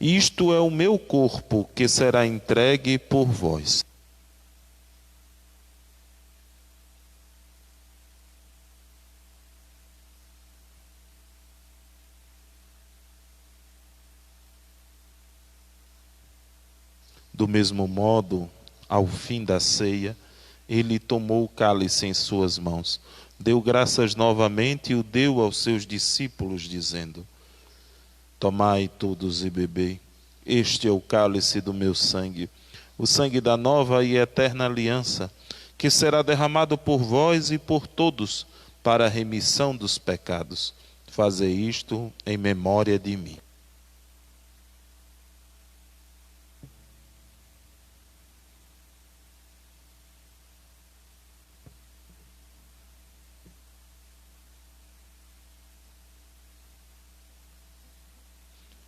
isto é o meu corpo, que será entregue por vós. Do mesmo modo, ao fim da ceia, ele tomou o cálice em suas mãos, deu graças novamente e o deu aos seus discípulos, dizendo: tomai todos e bebei, este é o cálice do meu sangue, o sangue da nova e eterna aliança, que será derramado por vós e por todos, para a remissão dos pecados. Fazer isto em memória de mim.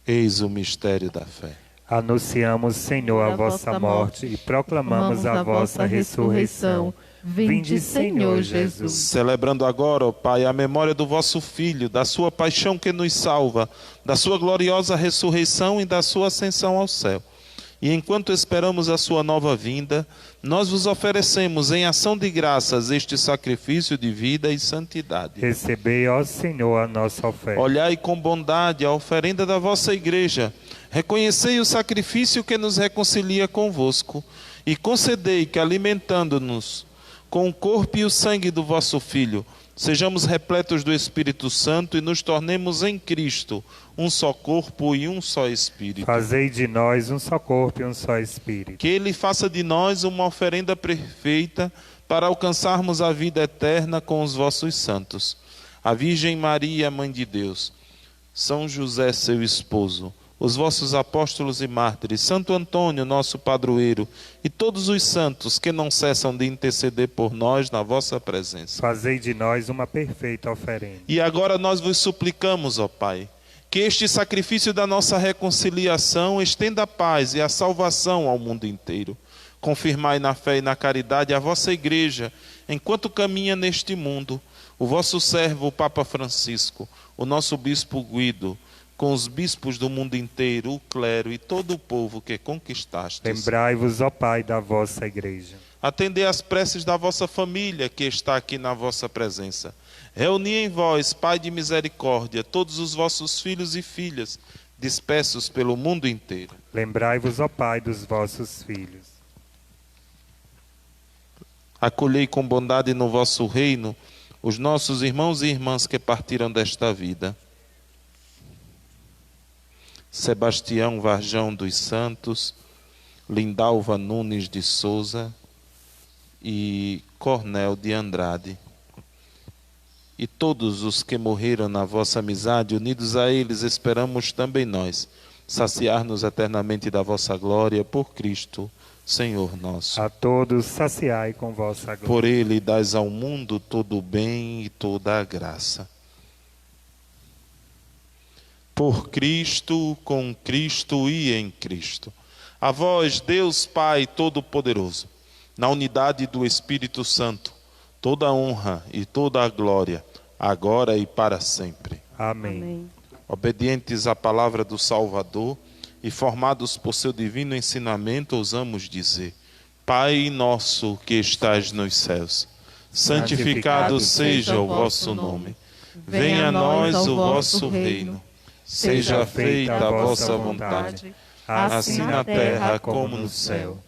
Eis o mistério da fé. Anunciamos, Senhor, a vossa morte e proclamamos a vossa ressurreição. Vinde, Senhor Jesus. Celebrando agora, ó Pai, a memória do vosso Filho, da sua paixão que nos salva, da sua gloriosa ressurreição e da sua ascensão ao céu. E enquanto esperamos a sua nova vinda, nós vos oferecemos em ação de graças este sacrifício de vida e santidade. Recebei, ó Senhor, a nossa oferta. Olhai com bondade a oferenda da vossa igreja. Reconhecei o sacrifício que nos reconcilia convosco e concedei que, alimentando-nos com o corpo e o sangue do vosso Filho, sejamos repletos do Espírito Santo e nos tornemos em Cristo um só corpo e um só Espírito. Fazei de nós um só corpo e um só Espírito. Que Ele faça de nós uma oferenda perfeita para alcançarmos a vida eterna com os vossos santos. A Virgem Maria, Mãe de Deus, São José, seu esposo, os vossos apóstolos e mártires, Santo Antônio, nosso padroeiro, e todos os santos que não cessam de interceder por nós na vossa presença. Fazei de nós uma perfeita oferenda. E agora nós vos suplicamos, ó Pai, que este sacrifício da nossa reconciliação estenda a paz e a salvação ao mundo inteiro. Confirmai na fé e na caridade a vossa igreja, enquanto caminha neste mundo, o vosso servo, o Papa Francisco, o nosso bispo Guido, com os bispos do mundo inteiro, o clero e todo o povo que conquistastes. Lembrai-vos, ó Pai, da vossa igreja. Atendei às preces da vossa família que está aqui na vossa presença. Reuni em vós, Pai de misericórdia, todos os vossos filhos e filhas, dispersos pelo mundo inteiro. Lembrai-vos, ó Pai, dos vossos filhos. Acolhei com bondade no vosso reino os nossos irmãos e irmãs que partiram desta vida. Sebastião Varjão dos Santos, Lindalva Nunes de Souza e Cornel de Andrade. E todos os que morreram na vossa amizade, unidos a eles, esperamos também nós, saciar-nos eternamente da vossa glória por Cristo, Senhor nosso. A todos saciai com vossa glória. Por ele dais ao mundo todo o bem e toda a graça. Por Cristo, com Cristo e em Cristo. A vós, Deus Pai Todo-Poderoso, na unidade do Espírito Santo, toda a honra e toda a glória, agora e para sempre. Amém. Amém. Obedientes à palavra do Salvador e formados por seu divino ensinamento, ousamos dizer: Pai nosso que estás nos céus, santificado seja o vosso nome. Venha a nós o vosso reino. Seja feita a vossa vontade, assim na terra como no céu.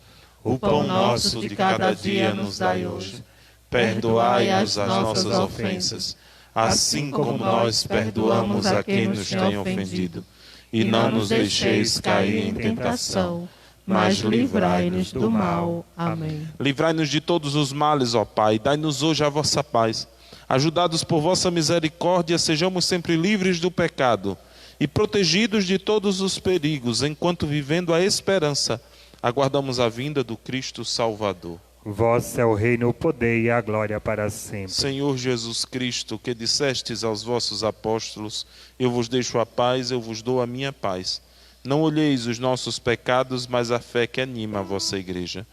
O pão nosso de cada dia nos dai hoje. Perdoai-nos as nossas ofensas, assim como nós perdoamos a quem nos tem ofendido. E não nos deixeis cair em tentação, mas livrai-nos do mal. Amém. Livrai-nos de todos os males, ó Pai, dai-nos hoje a vossa paz. Ajudados por vossa misericórdia, sejamos sempre livres do pecado e protegidos de todos os perigos, enquanto, vivendo a esperança, aguardamos a vinda do Cristo Salvador. Vosso é o reino, o poder e a glória para sempre. Senhor Jesus Cristo, que dissestes aos vossos apóstolos: eu vos deixo a paz, eu vos dou a minha paz. Não olheis os nossos pecados, mas a fé que anima a vossa igreja.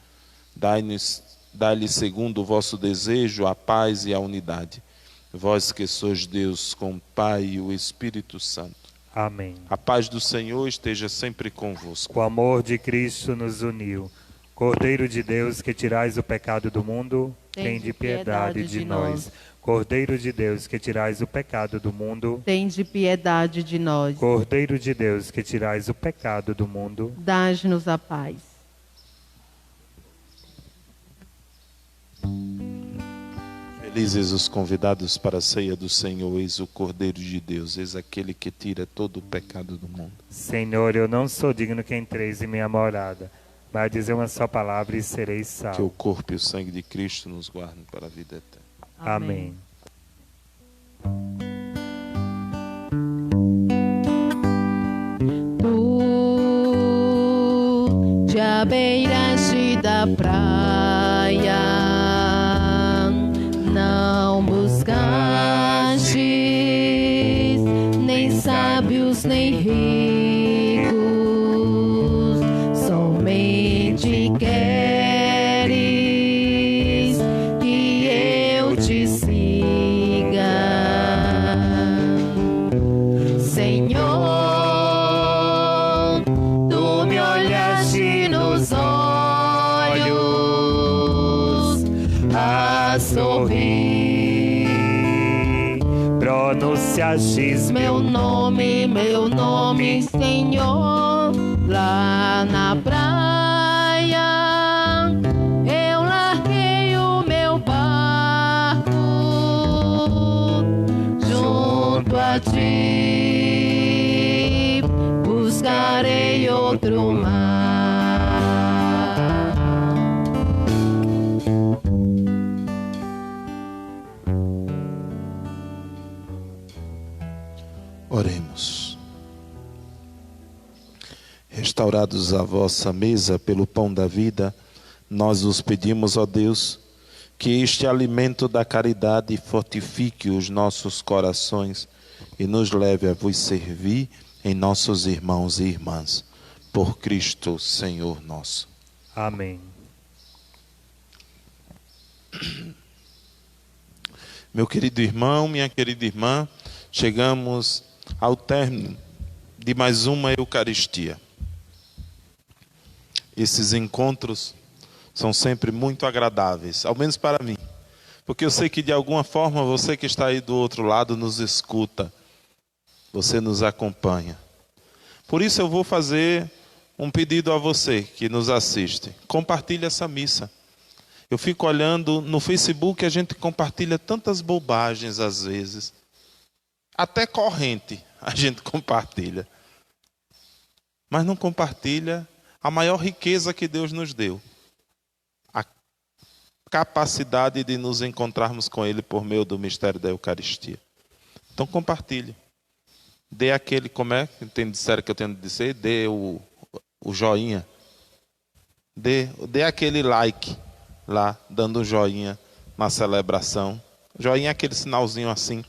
Dai-lhe segundo o vosso desejo a paz e a unidade. Vós que sois Deus com o Pai e o Espírito Santo. Amém. A paz do Senhor esteja sempre convosco. O amor de Cristo nos uniu. Cordeiro de Deus, que tirais o pecado do mundo, tende piedade de nós. Cordeiro de Deus, que tirais o pecado do mundo, Tende piedade de nós. Cordeiro de Deus, que tirais o pecado do mundo, Dai-nos a paz. Felizes os convidados para a ceia do Senhor, eis o Cordeiro de Deus, eis aquele que tira todo o pecado do mundo. Senhor, eu não sou digno que entreis em minha morada, mas dizer uma só palavra e sereis Que o salvos. corpo e o sangue de Cristo nos guardem para a vida eterna. Amém. à beira da praia. Não buscastes nem sábios nem ricos, somente queres que eu te siga, Senhor. Tu me olhaste nos olhos a sorrir, pronunciastes meu nome, Senhor, lá na praia. Eu larguei o meu barco junto a ti, buscarei outro mar. Oremos. Restaurados à vossa mesa pelo pão da vida, nós vos pedimos, ó Deus, que este alimento da caridade fortifique os nossos corações e nos leve a vos servir em nossos irmãos e irmãs. Por Cristo, Senhor nosso. Amém. Meu querido irmão, minha querida irmã, chegamos ao término de mais uma Eucaristia. Esses encontros são sempre muito agradáveis, ao menos para mim, porque eu sei que de alguma forma você que está aí do outro lado nos escuta, você nos acompanha. Por isso eu vou fazer um pedido a você que nos assiste: compartilhe essa missa. Eu fico olhando no Facebook, a gente compartilha tantas bobagens às vezes. Até corrente a gente compartilha. Mas não compartilha a maior riqueza que Deus nos deu. A capacidade de nos encontrarmos com Ele por meio do mistério da Eucaristia. Então compartilhe. Dê aquele, como é que disseram que eu tenho de dizer? Dê o joinha. Dê aquele like lá, dando um joinha na celebração. Joinha é aquele sinalzinho assim.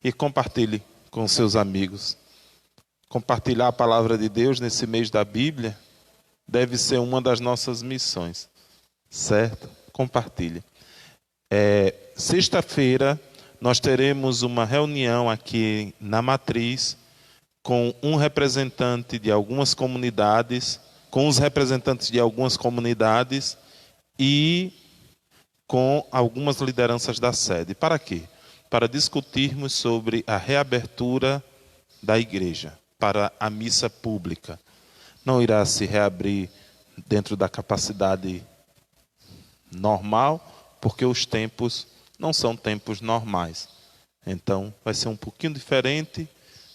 E compartilhe com seus amigos. Compartilhar a palavra de Deus nesse mês da Bíblia deve ser uma das nossas missões. Certo? Compartilhe. Sexta-feira nós teremos uma reunião aqui na Matriz com um representante de algumas comunidades, com os representantes de algumas comunidades e com algumas lideranças da sede. Para quê? Para discutirmos sobre a reabertura da igreja para a missa pública. Não irá se reabrir dentro da capacidade normal, porque os tempos não são tempos normais. Então vai ser um pouquinho diferente,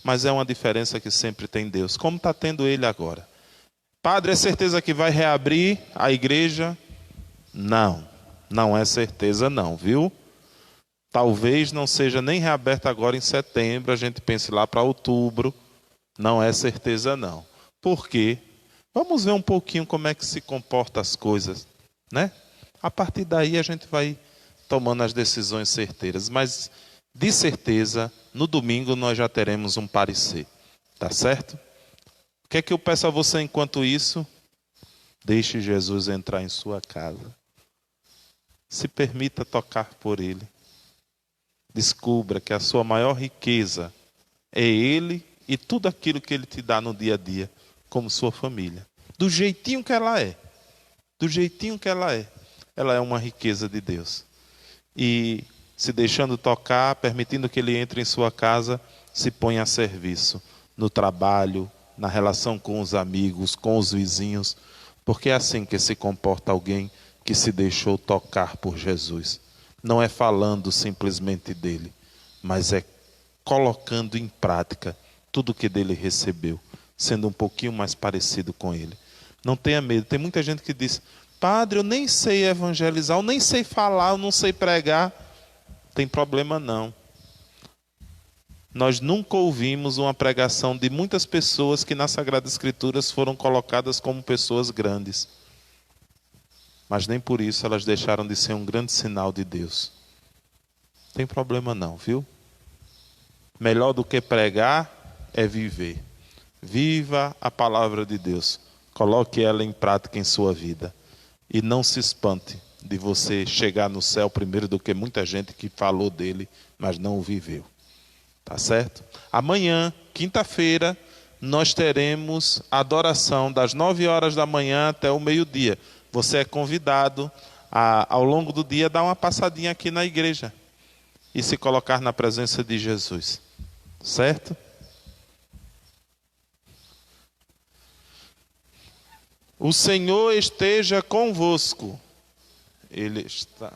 mas é uma diferença que sempre tem Deus, como está tendo Ele agora. Padre, é certeza que vai reabrir a igreja? Não, não é certeza não, viu? Talvez não seja nem reaberta agora em setembro, a gente pense lá para outubro. Não é certeza não. Por quê? Vamos ver um pouquinho como é que se comportam as coisas, né? A partir daí a gente vai tomando as decisões certeiras. Mas, de certeza, no domingo nós já teremos um parecer. Tá certo? O que é que eu peço a você enquanto isso? Deixe Jesus entrar em sua casa. Se permita tocar por Ele. Descubra que a sua maior riqueza é Ele e tudo aquilo que Ele te dá no dia a dia, como sua família. Do jeitinho que ela é. Do jeitinho que ela é. Ela é uma riqueza de Deus. E se deixando tocar, permitindo que Ele entre em sua casa, se põe a serviço. No trabalho, na relação com os amigos, com os vizinhos. Porque é assim que se comporta alguém que se deixou tocar por Jesus. Não é falando simplesmente dele, mas é colocando em prática tudo o que dele recebeu, sendo um pouquinho mais parecido com ele. Não tenha medo. Tem muita gente que diz: padre, eu nem sei evangelizar, eu nem sei falar, eu não sei pregar. Não tem problema não. Nós nunca ouvimos uma pregação de muitas pessoas que nas Sagradas Escrituras foram colocadas como pessoas grandes. mas nem por isso elas deixaram de ser um grande sinal de Deus. Não tem problema não, viu? Melhor do que pregar é viver. Viva a palavra de Deus. Coloque ela em prática em sua vida. E não se espante de você chegar no céu primeiro do que muita gente que falou dele, mas não o viveu. Tá certo? Amanhã, quinta-feira, nós teremos adoração das 9 horas da manhã até o meio-dia. Você é convidado a, ao longo do dia, dar uma passadinha aqui na igreja e se colocar na presença de Jesus. Certo? O Senhor esteja convosco. Ele está.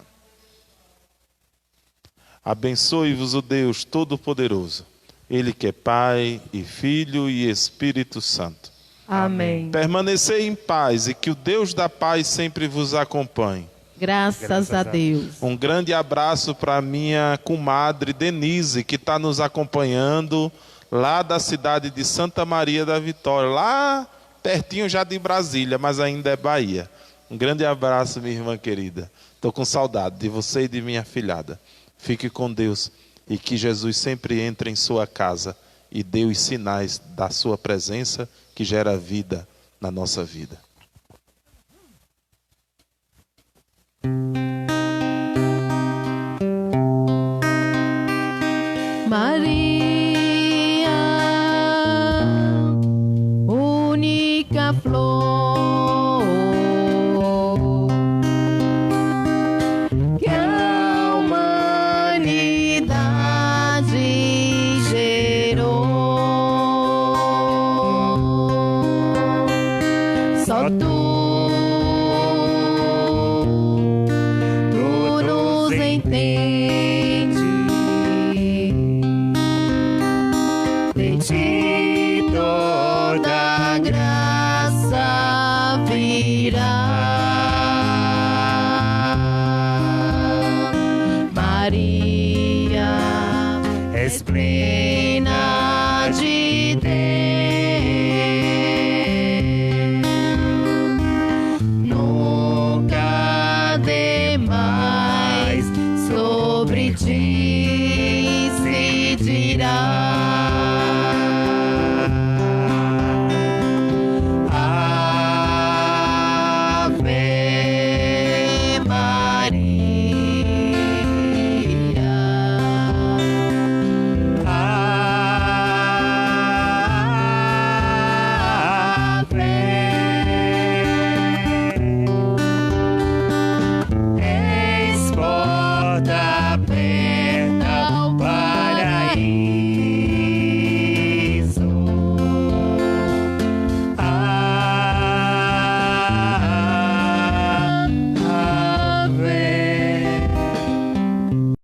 Abençoe-vos o Deus Todo-Poderoso, Ele que é Pai e Filho e Espírito Santo. Amém. Permanecei em paz e que o Deus da paz sempre vos acompanhe. Graças a Deus. Um grande abraço para minha comadre Denise, que está nos acompanhando lá da cidade de Santa Maria da Vitória, lá pertinho já de Brasília, mas ainda é Bahia. Um grande abraço, minha irmã querida. Estou com saudade de você e de minha afilhada. Fique com Deus e que Jesus sempre entre em sua casa e dê os sinais da sua presença que gera vida na nossa vida. Maria, única flor que a humanidade gerou, só tu nos entende. De ti toda graça virá. Maria, és plena de Deus, nunca demais sobre ti.